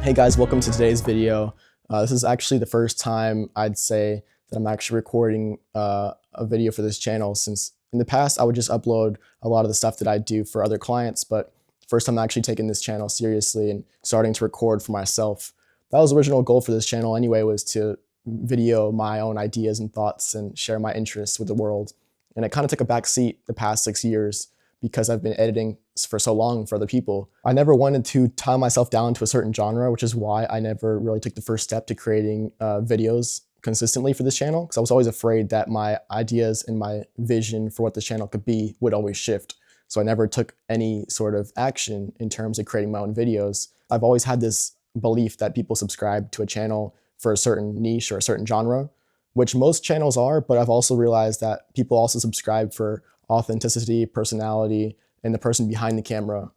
Hey guys, welcome to today's video. This is actually the first time I'd say that I'm actually recording a video for this channel, since in the past I would just upload a lot of the stuff that I do for other clients, but first time I'm actually taking this channel seriously and starting to record for myself. That was the original goal for this channel anyway, was to video my own ideas and thoughts and share my interests with the world. And it kind of took a back seat the past 6 years because I've been editing for so long for other people. I never wanted to tie myself down to a certain genre, which is why I never really took the first step to creating videos consistently for this channel, because I was always afraid that my ideas and my vision for what this channel could be would always shift. So I never took any sort of action in terms of creating my own videos. I've always had this belief that people subscribe to a channel for a certain niche or a certain genre, which most channels are, but I've also realized that people also subscribe for authenticity, personality, and the person behind the camera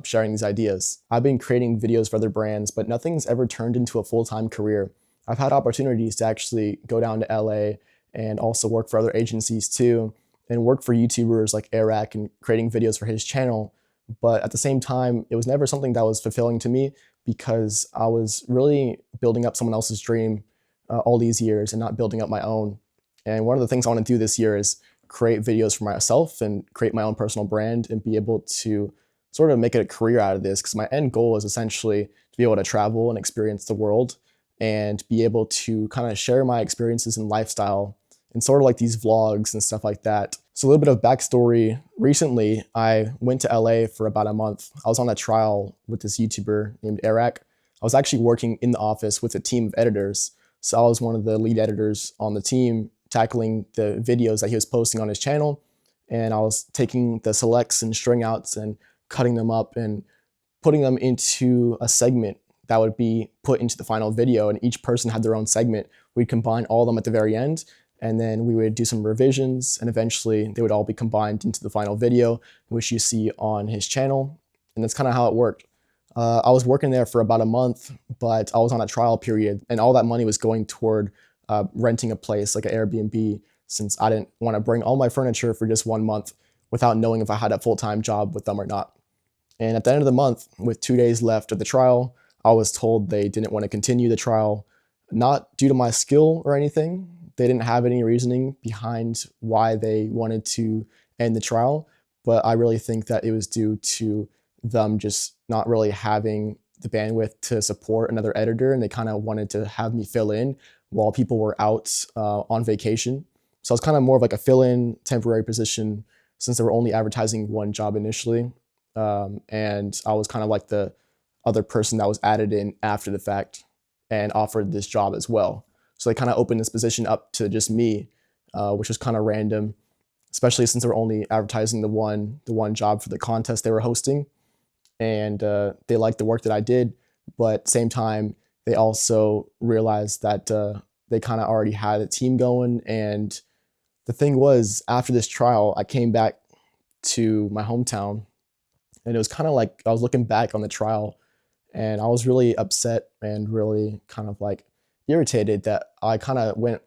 sharing these ideas. I've been creating videos for other brands, but nothing's ever turned into a full-time career. I've had opportunities to actually go down to LA and also work for other agencies too, and work for YouTubers like Eric and creating videos for his channel. But at the same time, it was never something that was fulfilling to me because I was really building up someone else's dream all these years and not building up my own. And one of the things I want to do this year is create videos for myself and create my own personal brand and be able to sort of make a career out of this, because my end goal is essentially to be able to travel and experience the world and be able to kind of share my experiences and lifestyle and sort of like these vlogs and stuff like that. So a little bit of backstory. Recently, I went to LA for about a month. I was on a trial with this YouTuber named Eric. I was actually working in the office with a team of editors. So I was one of the lead editors on the team, tackling the videos that he was posting on his channel. And I was taking the selects and string outs and cutting them up and putting them into a segment that would be put into the final video. And each person had their own segment. We'd combine all of them at the very end, and then we would do some revisions, and eventually they would all be combined into the final video, which you see on his channel. And that's kind of how it worked. I was working there for about a month, but I was on a trial period, and all that money was going toward renting a place like an Airbnb, since I didn't want to bring all my furniture for just 1 month without knowing if I had a full-time job with them or not. And at the end of the month, with 2 days left of the trial, I was told they didn't want to continue the trial, not due to my skill or anything. They didn't have any reasoning behind why they wanted to end the trial, but I really think that it was due to them just not really having the bandwidth to support another editor, and they kind of wanted to have me fill in while people were out on vacation. So I was kind of more of like a fill-in temporary position, since they were only advertising one job initially. And I was kind of like the other person that was added in after the fact and offered this job as well. So they kind of opened this position up to just me, which was kind of random, especially since they were only advertising the one job for the contest they were hosting. And they liked the work that I did, but same time, they also realized that they kind of already had a team going. And the thing was, after this trial, I came back to my hometown, and it was kind of like I was looking back on the trial, and I was really upset and really kind of like irritated that I kind of went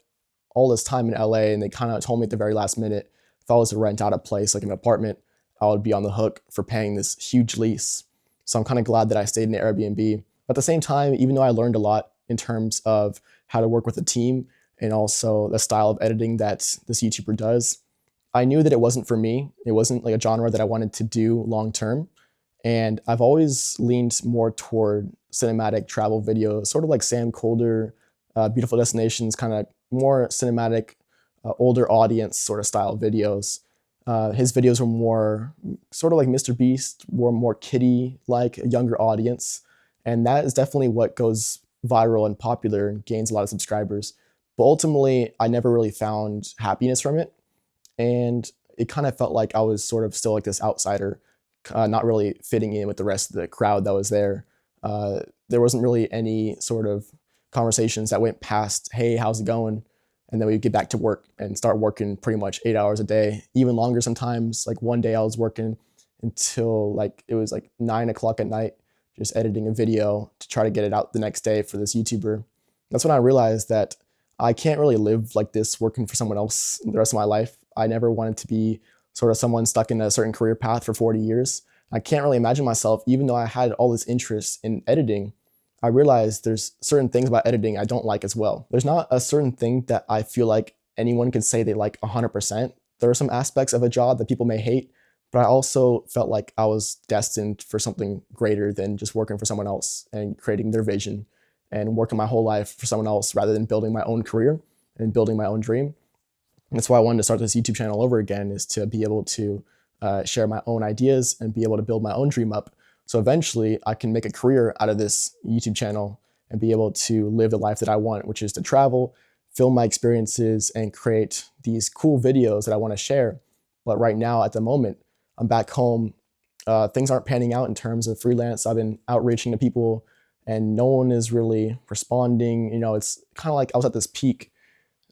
all this time in LA, and they kind of told me at the very last minute, if I was to rent out a place like an apartment, I would be on the hook for paying this huge lease. So I'm kind of glad that I stayed in the Airbnb. But at the same time, even though I learned a lot in terms of how to work with a team and also the style of editing that this YouTuber does, I knew that it wasn't for me. It wasn't like a genre that I wanted to do long term. And I've always leaned more toward cinematic travel videos, sort of like Sam Colder, Beautiful Destinations, kind of more cinematic, older audience sort of style videos. His videos were more sort of like Mr. Beast, were more kiddie-like, a younger audience. And that is definitely what goes viral and popular and gains a lot of subscribers. But ultimately, I never really found happiness from it. And it kind of felt like I was sort of still like this outsider, not really fitting in with the rest of the crowd that was there. There wasn't really any sort of conversations that went past, hey, how's it going? And then we'd get back to work and start working pretty much 8 hours a day, even longer sometimes. Like one day I was working until like it was like 9 o'clock at night, just editing a video to try to get it out the next day for this YouTuber. That's when I realized that I can't really live like this working for someone else the rest of my life. I never wanted to be sort of someone stuck in a certain career path for 40 years. I can't really imagine myself, even though I had all this interest in editing, I realized there's certain things about editing I don't like as well. There's not a certain thing that I feel like anyone can say they like 100%. There are some aspects of a job that people may hate, but I also felt like I was destined for something greater than just working for someone else and creating their vision and working my whole life for someone else rather than building my own career and building my own dream. And that's why I wanted to start this YouTube channel over again, is to be able to share my own ideas and be able to build my own dream up. So eventually I can make a career out of this YouTube channel and be able to live the life that I want, which is to travel, film my experiences, and create these cool videos that I want to share. But right now, at the moment, I'm back home. Things aren't panning out in terms of freelance. I've been outreaching to people and no one is really responding. You know, it's kind of like I was at this peak.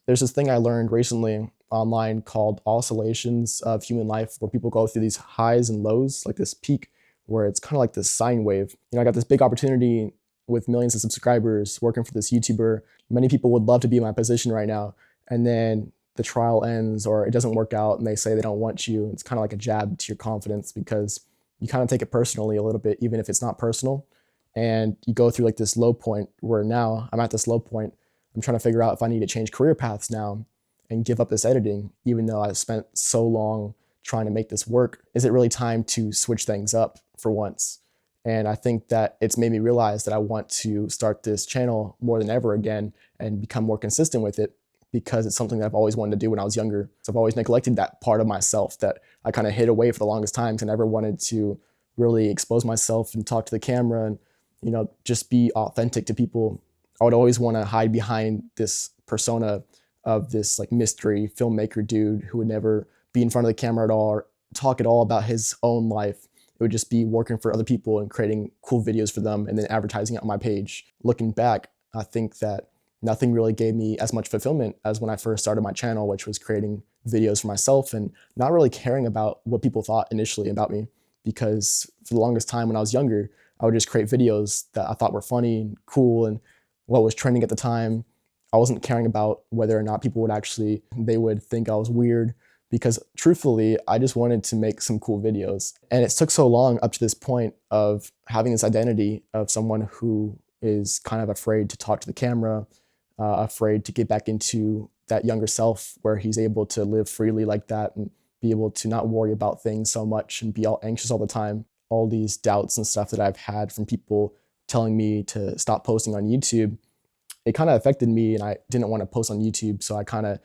There's this thing I learned recently online called oscillations of human life, where people go through these highs and lows, like this peak where it's kind of like this sine wave. You know, I got this big opportunity with millions of subscribers working for this YouTuber. Many people would love to be in my position right now. And then the trial ends or it doesn't work out and they say they don't want you. It's kind of like a jab to your confidence because you kind of take it personally a little bit, even if it's not personal. And you go through like this low point where now I'm at this low point. I'm trying to figure out if I need to change career paths now and give up this editing, even though I spent so long trying to make this work. Is it really time to switch things up for once? And I think that it's made me realize that I want to start this channel more than ever again and become more consistent with it, because it's something that I've always wanted to do when I was younger. So I've always neglected that part of myself that I kind of hid away for the longest time, because I never wanted to really expose myself and talk to the camera and, you know, just be authentic to people. I would always want to hide behind this persona of this like mystery filmmaker dude who would never be in front of the camera at all or talk at all about his own life. It would just be working for other people and creating cool videos for them and then advertising it on my page. Looking back, I think that nothing really gave me as much fulfillment as when I first started my channel, which was creating videos for myself and not really caring about what people thought initially about me. Because for the longest time when I was younger, I would just create videos that I thought were funny and cool and what was trending at the time. I wasn't caring about whether or not people they would think I was weird, because truthfully, I just wanted to make some cool videos. And it took so long up to this point of having this identity of someone who is kind of afraid to talk to the camera, afraid to get back into that younger self where he's able to live freely like that and be able to not worry about things so much and be all anxious all the time. All these doubts and stuff that I've had from people telling me to stop posting on YouTube, it kind of affected me, and I didn't want to post on YouTube. So I kind of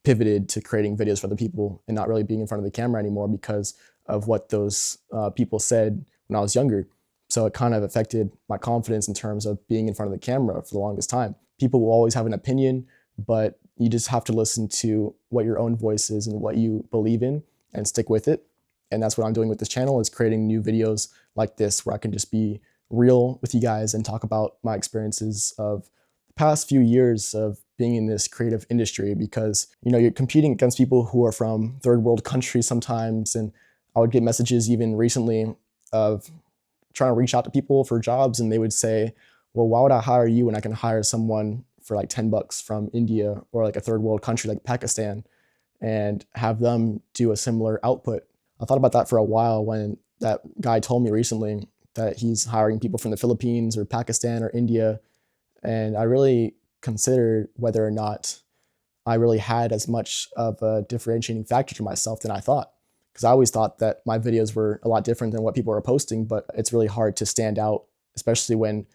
pivoted to creating videos for other people and not really being in front of the camera anymore because of what those people said when I was younger. So it kind of affected my confidence in terms of being in front of the camera for the longest time. People will always have an opinion, but you just have to listen to what your own voice is and what you believe in and stick with it. And that's what I'm doing with this channel, is creating new videos like this where I can just be real with you guys and talk about my experiences of the past few years of being in this creative industry. Because, you know, you're competing against people who are from third world countries sometimes. And I would get messages even recently of trying to reach out to people for jobs, and they would say, well, why would I hire you when I can hire someone for like $10 from India or like a third world country like Pakistan and have them do a similar output? I thought about that for a while when that guy told me recently that he's hiring people from the Philippines or Pakistan or India. And I really considered whether or not I really had as much of a differentiating factor to myself than I thought. Because I always thought that my videos were a lot different than what people are posting, but it's really hard to stand out, especially when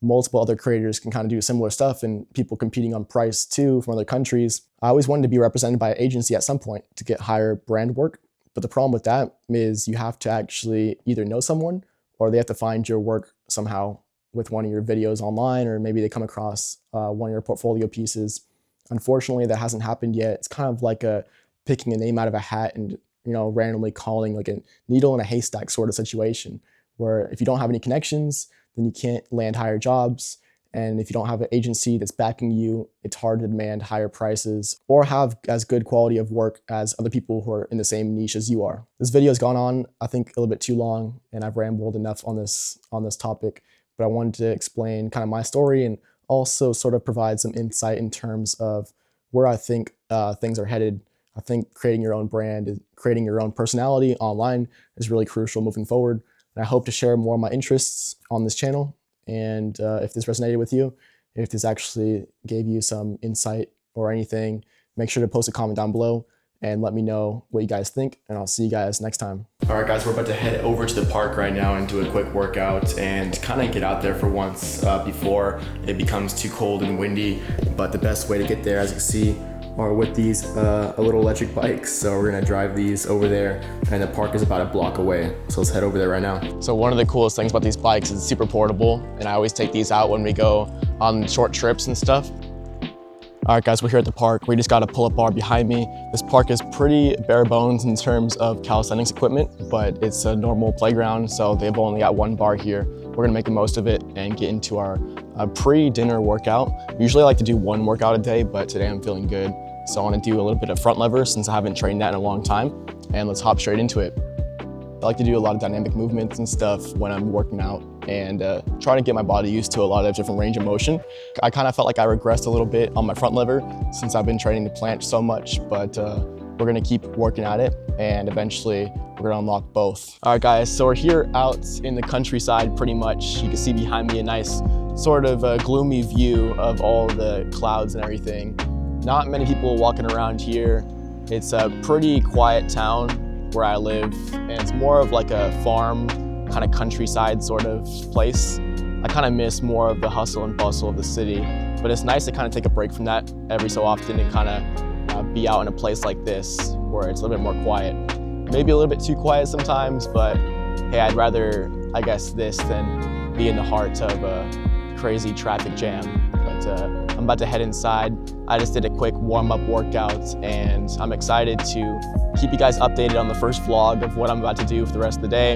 multiple other creators can kind of do similar stuff and people competing on price too from other countries. I always wanted to be represented by an agency at some point to get higher brand work. But the problem with that is you have to actually either know someone or they have to find your work somehow with one of your videos online, or maybe they come across one of your portfolio pieces. Unfortunately, that hasn't happened yet. It's kind of like picking a name out of a hat and, you know, randomly calling, like a needle in a haystack sort of situation, where if you don't have any connections, then you can't land higher jobs. And if you don't have an agency that's backing you, it's hard to demand higher prices or have as good quality of work as other people who are in the same niche as you are. This video has gone on, I think, a little bit too long, and I've rambled enough on this topic, but I wanted to explain kind of my story and also sort of provide some insight in terms of where I think things are headed. I think creating your own brand and creating your own personality online is really crucial moving forward. And I hope to share more of my interests on this channel And if this resonated with you, if this actually gave you some insight or anything, make sure to post a comment down below and let me know what you guys think, and I'll see you guys next time. All right, guys, we're about to head over to the park right now and do a quick workout and kind of get out there for once before it becomes too cold and windy. But the best way to get there, as you can see, are with these little electric bikes. So we're gonna drive these over there, and the park is about a block away. So let's head over there right now. So one of the coolest things about these bikes is it's super portable, and I always take these out when we go on short trips and stuff. All right, guys, we're here at the park. We just got a pull-up bar behind me. This park is pretty bare bones in terms of calisthenics equipment, but it's a normal playground, so they've only got one bar here. We're gonna make the most of it and get into our pre-dinner workout. Usually I like to do one workout a day, but today I'm feeling good. So I wanna do a little bit of front lever since I haven't trained that in a long time, and let's hop straight into it. I like to do a lot of dynamic movements and stuff when I'm working out and trying to get my body used to a lot of different range of motion. I kind of felt like I regressed a little bit on my front lever since I've been training the planche so much, but we're gonna keep working at it and eventually we're gonna unlock both. All right, guys, so we're here out in the countryside pretty much. You can see behind me a nice sort of gloomy view of all the clouds and everything. Not many people walking around here. It's a pretty quiet town where I live, and it's more of like a farm, kind of countryside sort of place. I kind of miss more of the hustle and bustle of the city, but it's nice to kind of take a break from that every so often and kind of be out in a place like this where it's a little bit more quiet. Maybe a little bit too quiet sometimes, but hey, I'd rather, I guess, this than be in the heart of a crazy traffic jam. But I'm about to head inside. I just did a quick warm-up workout and I'm excited to keep you guys updated on the first vlog of what I'm about to do for the rest of the day.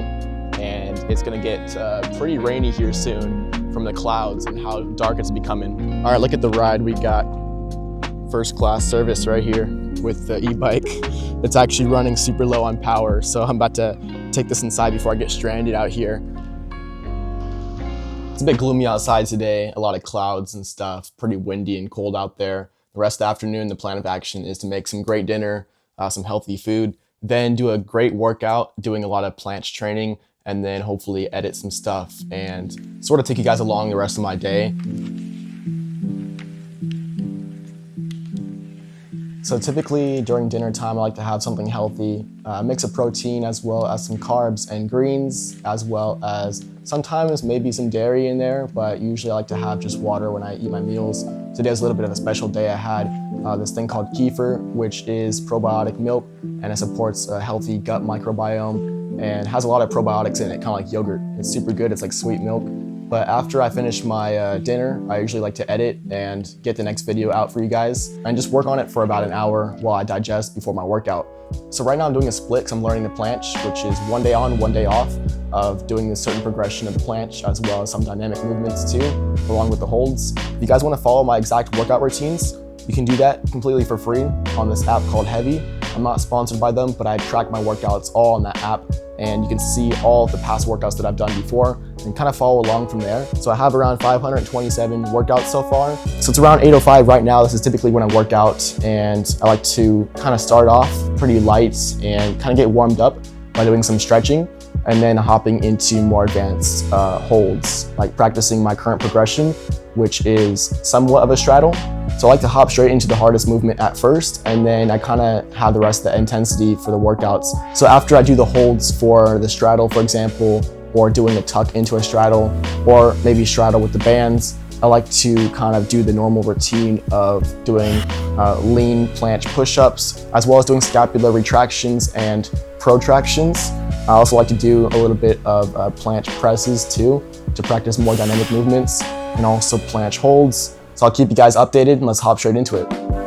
And it's gonna get pretty rainy here soon from the clouds and how dark it's becoming. All right, look at the ride. We got first class service right here with the e-bike. It's actually running super low on power, so I'm about to take this inside before I get stranded out here. It's a bit gloomy outside today, a lot of clouds and stuff, pretty windy and cold out there. The rest of the afternoon, the plan of action is to make some great dinner, some healthy food, then do a great workout, doing a lot of planche training, and then hopefully edit some stuff and sort of take you guys along the rest of my day. So typically during dinner time, I like to have something healthy, a mix of protein as well as some carbs and greens, as well as sometimes maybe some dairy in there, but usually I like to have just water when I eat my meals. Today's a little bit of a special day. I had this thing called kefir, which is probiotic milk, and it supports a healthy gut microbiome and has a lot of probiotics in it, kind of like yogurt. It's super good, it's like sweet milk. But after I finish my dinner, I usually like to edit and get the next video out for you guys and just work on it for about an hour while I digest before my workout. So right now I'm doing a split because I'm learning the planche, which is 1 day on, 1 day off of doing a certain progression of the planche as well as some dynamic movements too, along with the holds. If you guys want to follow my exact workout routines, you can do that completely for free on this app called Heavy. I'm not sponsored by them, but I track my workouts all on that app, and you can see all of the past workouts that I've done before and kind of follow along from there. So I have around 527 workouts so far. So it's around 8:05 right now. This is typically when I work out, and I like to kind of start off pretty light and kind of get warmed up by doing some stretching and then hopping into more advanced holds, like practicing my current progression, which is somewhat of a straddle. So I like to hop straight into the hardest movement at first, and then I kind of have the rest of the intensity for the workouts. So after I do the holds for the straddle, for example, or doing a tuck into a straddle, or maybe straddle with the bands, I like to kind of do the normal routine of doing lean planche push-ups, as well as doing scapular retractions and protractions. I also like to do a little bit of planche presses too, to practice more dynamic movements, and also planche holds. So I'll keep you guys updated and let's hop straight into it.